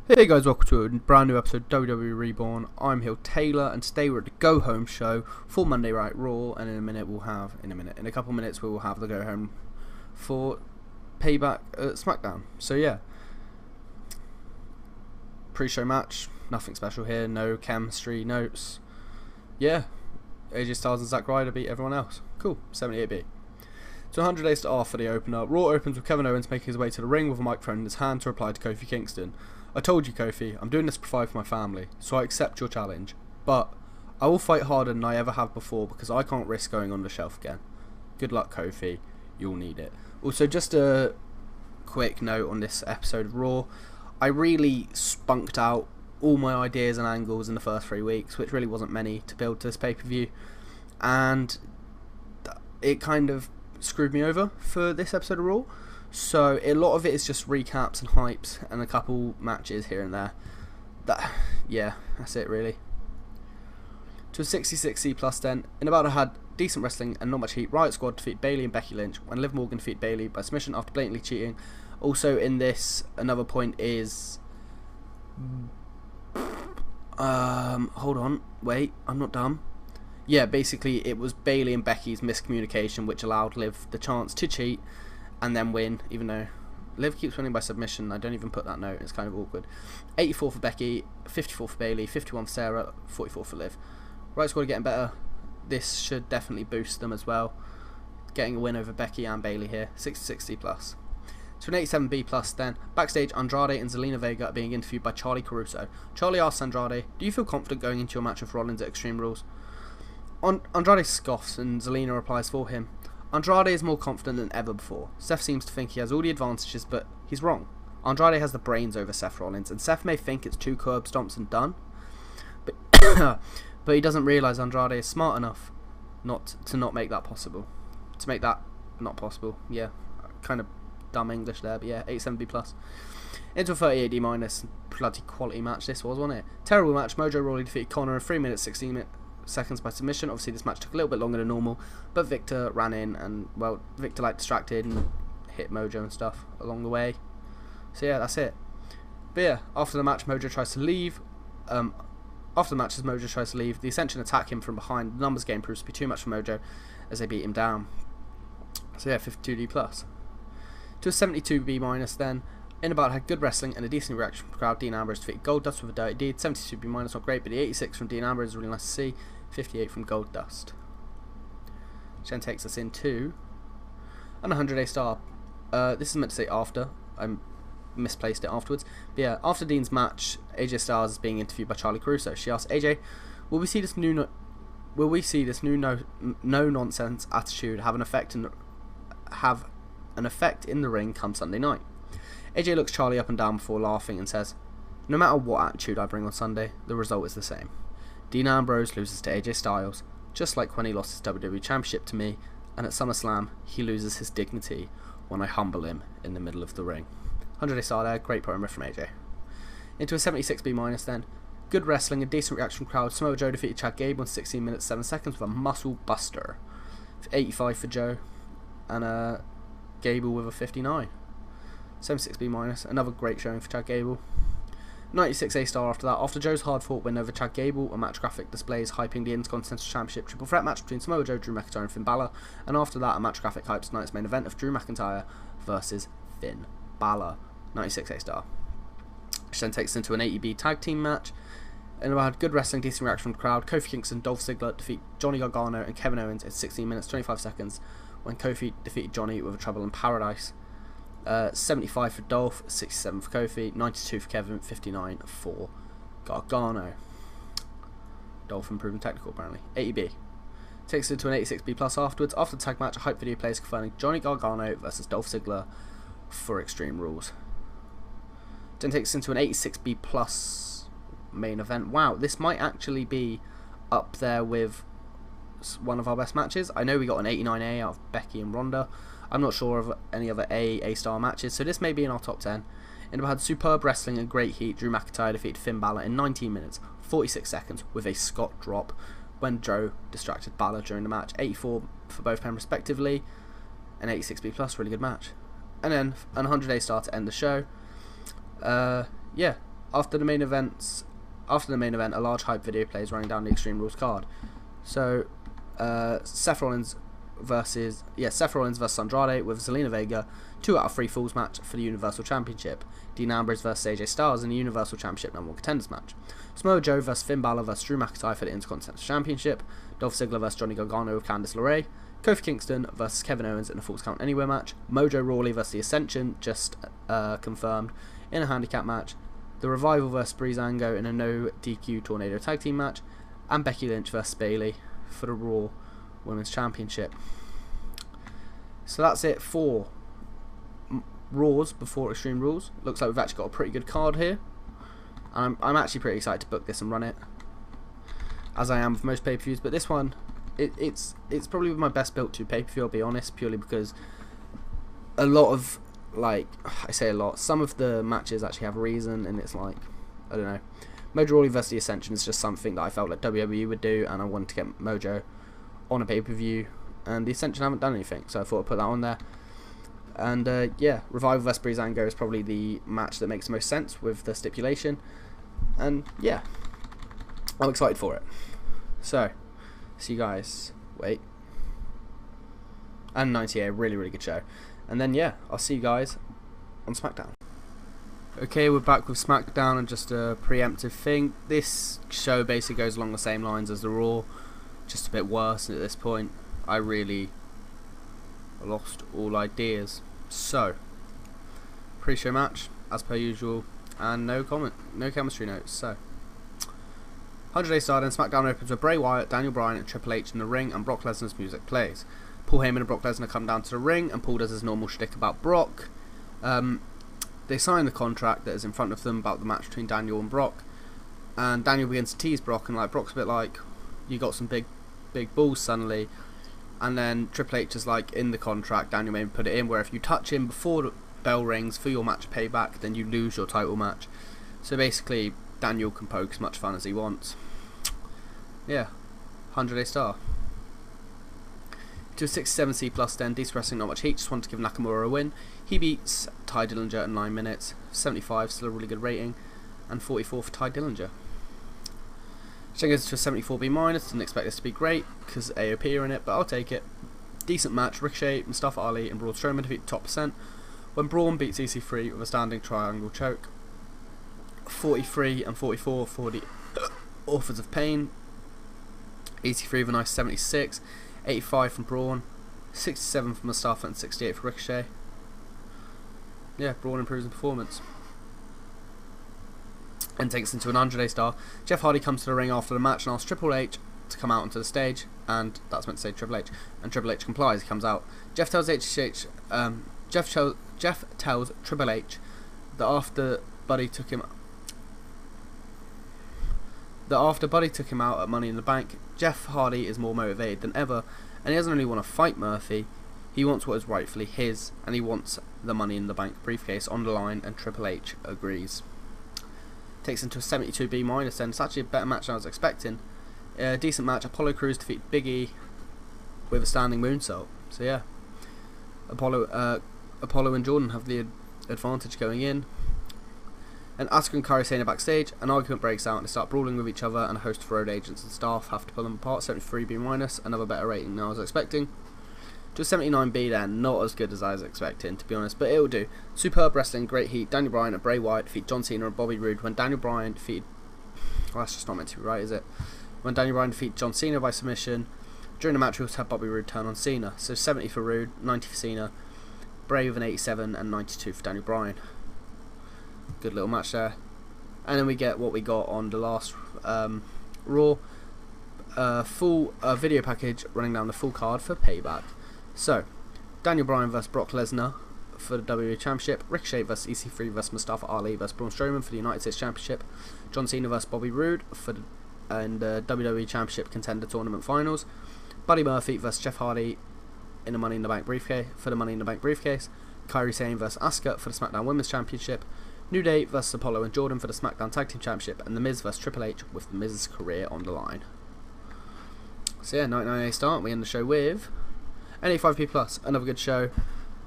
Hey guys, welcome to a brand new episode of WWE Reborn. I'm HeelTayler, and today we're at the Go Home show for Monday Night Raw, and in a couple of minutes we will have the Go Home for Payback at Smackdown. So yeah, pre-show match, nothing special here, no chemistry notes. Yeah, AJ Styles and Zack Ryder beat everyone else. Cool, 78B. So 100 days to off for the opener. Raw opens with Kevin Owens making his way to the ring with a microphone in his hand to reply to Kofi Kingston. I told you, Kofi, I'm doing this to provide for my family, so I accept your challenge. But I will fight harder than I ever have before because I can't risk going on the shelf again. Good luck, Kofi. You'll need it. Also, just a quick note on this episode of Raw. I really spunked out all my ideas and angles in the first 3 weeks, which really wasn't many to build to this pay-per-view. And it kind of screwed me over for this episode of Raw. So a lot of it is just recaps and hypes and a couple matches here and there. Yeah, that's it really. To a 66C plus then, in about had decent wrestling and not much heat. Riot Squad defeat Bayley and Becky Lynch when Liv Morgan defeat Bayley by submission after blatantly cheating. Also in this, another point is... hold on, wait, I'm not dumb. Yeah, basically it was Bayley and Becky's miscommunication which allowed Liv the chance to cheat and then win, even though Liv keeps winning by submission. I don't even put that note, it's kind of awkward. 84 for Becky, 54 for Bayley, 51 for Sarah, 44 for Liv. Riot Squad are getting better. This should definitely boost them as well. Getting a win over Becky and Bayley here, 60 plus. To an 87B plus then, backstage Andrade and Zelina Vega are being interviewed by Charlie Caruso. Charlie asks Andrade, do you feel confident going into your match with Rollins at Extreme Rules? Andrade scoffs and Zelina replies for him. Andrade is more confident than ever before. Seth seems to think he has all the advantages, but he's wrong. Andrade has the brains over Seth Rollins, and Seth may think it's 2 curb stomps and done, but but he doesn't realise Andrade is smart enough to not make that possible. To make that not possible. Yeah, kind of dumb English there, but yeah, 87B plus. Into a 38D minus. Bloody quality match this was, wasn't it? Terrible match. Mojo Rawley defeated Connor in 3 minutes 16 seconds by submission. Obviously this match took a little bit longer than normal, but Victor ran in and, well, Victor like distracted and hit Mojo and stuff along the way. So yeah, that's it. But yeah, after the match Mojo tries to leave. After the match as Mojo tries to leave, the Ascension attack him from behind. The numbers game proves to be too much for Mojo as they beat him down. So yeah, 52D plus. To a 72B minus then. In about had good wrestling and a decent reaction from the crowd. Dean Ambrose defeated Goldust with a dirty deed. 72B minus, not great, but the 86 from Dean Ambrose is really nice to see. 58 from Goldust. Which then takes us into an 100-day star. This is meant to say after. I misplaced it afterwards. But yeah, after Dean's match, AJ Styles is being interviewed by Charlie Caruso. She asks AJ, "Will we see this new no nonsense attitude have an effect in the ring come Sunday night?" AJ looks Charlie up and down before laughing and says, "No matter what attitude I bring on Sunday, the result is the same. Dean Ambrose loses to AJ Styles, just like when he lost his WWE Championship to me, and at SummerSlam, he loses his dignity when I humble him in the middle of the ring." 100-day star there, great promo from AJ. Into a 76B minus then. Good wrestling, a decent reaction from crowd. Samoa Joe defeated Chad Gable in 16 minutes 7 seconds with a muscle buster. 85 for Joe, and Gable with a 59. 76B minus, another great showing for Chad Gable. 96A star after that. After Joe's hard-fought win over Chad Gable, a match graphic displays hyping the Intercontinental Championship triple threat match between Samoa Joe, Drew McIntyre and Finn Balor, and after that a match graphic hypes tonight's main event of Drew McIntyre versus Finn Balor. 96A star. Which then takes us into an 80B tag team match. And we had good wrestling, decent reaction from the crowd. Kofi Kingston, Dolph Ziggler defeat Johnny Gargano and Kevin Owens in 16 minutes 25 seconds when Kofi defeated Johnny with a Trouble in Paradise. 75 for Dolph, 67 for Kofi, 92 for Kevin, 59 for Gargano. Dolph improving technical apparently. 80B. Takes it to an 86B plus afterwards. After the tag match, a hype video plays confirming Johnny Gargano versus Dolph Ziggler for Extreme Rules. Then takes us into an 86B plus main event. Wow, this might actually be up there with one of our best matches. I know we got an 89A out of Becky and Ronda. I'm not sure of any other A-star matches, so this may be in our top 10. And we had superb wrestling and great heat. Drew McIntyre defeated Finn Balor in 19 minutes 46 seconds with a Scott drop when Joe distracted Balor during the match. 84 for both men respectively, and 86B plus, really good match. And then an 100-day star to end the show. Yeah, After the main event, a large hype video plays running down the Extreme Rules card. So, Seth Rollins versus Andrade with Zelina Vega, 2 out of 3 Falls match for the Universal Championship. Dean Ambrose versus AJ Styles in the Universal Championship #1 Contenders match. Samoa Joe versus Finn Balor versus Drew McIntyre for the Intercontinental Championship. Dolph Ziggler versus Johnny Gargano with Candice LeRae. Kofi Kingston versus Kevin Owens in a Falls Count Anywhere match. Mojo Rawley versus the Ascension, just confirmed, in a handicap match. The Revival versus Breezango in a no DQ Tornado Tag Team match. And Becky Lynch versus Bayley for the Raw Women's Championship. So that's it for Raws before Extreme Rules. Looks like we've actually got a pretty good card here. I'm actually pretty excited to book this and run it, as I am with most pay-per-views. But this one, it's probably my best built to pay-per-view, I'll be honest, purely because a lot of, like, I say a lot, some of the matches actually have a reason, and it's like, I don't know. Mojo Rawley vs the Ascension is just something that I felt like WWE would do, and I wanted to get Mojo on a pay-per-view, and the Ascension haven't done anything, so I thought I'd put that on there. And yeah, Revival vs Breezango is probably the match that makes the most sense with the stipulation, and yeah, I'm excited for it. So, see you guys. Wait. And 98, really, really good show. And then yeah, I'll see you guys on Smackdown. Okay, we're back with Smackdown, and just a preemptive thing. This show basically goes along the same lines as the Raw, just a bit worse at this point. I really lost all ideas. So, pre-show match, as per usual, and no chemistry notes. So, 100 Days started, and SmackDown opens with Bray Wyatt, Daniel Bryan, and Triple H in the ring, and Brock Lesnar's music plays. Paul Heyman and Brock Lesnar come down to the ring, and Paul does his normal shtick about Brock. They sign the contract that is in front of them about the match between Daniel and Brock, and Daniel begins to tease Brock, and like Brock's a bit like, you got some big balls suddenly. And then Triple H is like, in the contract, Daniel maybe put it in, where if you touch him before the bell rings for your match Payback, then you lose your title match. So basically, Daniel can poke as much fun as he wants. Yeah, 100-day star. To a 67C plus then, decent wrestling, not much heat, just wanted to give Nakamura a win. He beats Ty Dillinger in 9 minutes. 75, still a really good rating. And 44 for Ty Dillinger. Which goes to a 74B minus, didn't expect this to be great, because AOP are in it, but I'll take it. Decent match, Ricochet, Mustafa Ali and Braun Strowman defeat the top percent, when Braun beats EC3 with a standing triangle choke. 43 and 44 for the Authors of Pain. EC3 with a nice 76, 85 from Braun, 67 from Mustafa and 68 for Ricochet. Yeah, Braun improves in performance. And takes us into an 100-day star. Jeff Hardy comes to the ring after the match and asks Triple H to come out onto the stage, and that's meant to say Triple H, and Triple H complies. He comes out. Jeff tells Triple H that after Buddy took him out at Money in the Bank, Jeff Hardy is more motivated than ever, and he doesn't really want to fight Murphy. He wants what is rightfully his, and he wants the Money in the Bank briefcase on the line, and Triple H agrees. Takes into a 72B minus, and it's actually a better match than I was expecting. Decent match. Apollo Crews defeat Big E with a standing moonsault. So yeah, Apollo and Jordan have the advantage going in. And Asuka and Kairi Sane backstage. An argument breaks out and they start brawling with each other, and a host of road agents and staff have to pull them apart. 73B minus, another better rating than I was expecting. Just 79B then, not as good as I was expecting, to be honest, but it'll do. Superb wrestling, great heat. Daniel Bryan and Bray Wyatt defeat John Cena and Bobby Roode when Daniel Bryan defeated... Well, that's just not meant to be right, is it? When Daniel Bryan defeated John Cena by submission. During the match, we also had Bobby Roode turn on Cena. So 70 for Roode, 90 for Cena. Bray with an 87 and 92 for Daniel Bryan. Good little match there. And then we get what we got on the last Raw. Full video package running down the full card for Payback. So, Daniel Bryan vs Brock Lesnar for the WWE Championship, Ricochet vs EC3 vs Mustafa Ali vs Braun Strowman for the United States Championship, John Cena vs Bobby Roode for the WWE Championship Contender Tournament Finals, Buddy Murphy vs Jeff Hardy in the Money in the Bank briefcase for the Money in the Bank briefcase, Kairi Sane vs Asuka for the SmackDown Women's Championship, New Day vs Apollo and Jordan for the SmackDown Tag Team Championship, and The Miz vs Triple H with The Miz's career on the line. So yeah, 99A start. We end the show with NA5P Plus, another good show.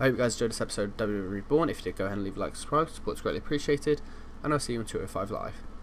I hope you guys enjoyed this episode of WWE Reborn. If you did, go ahead and leave a like and subscribe. Support's greatly appreciated. and I'll see you on 205 Live.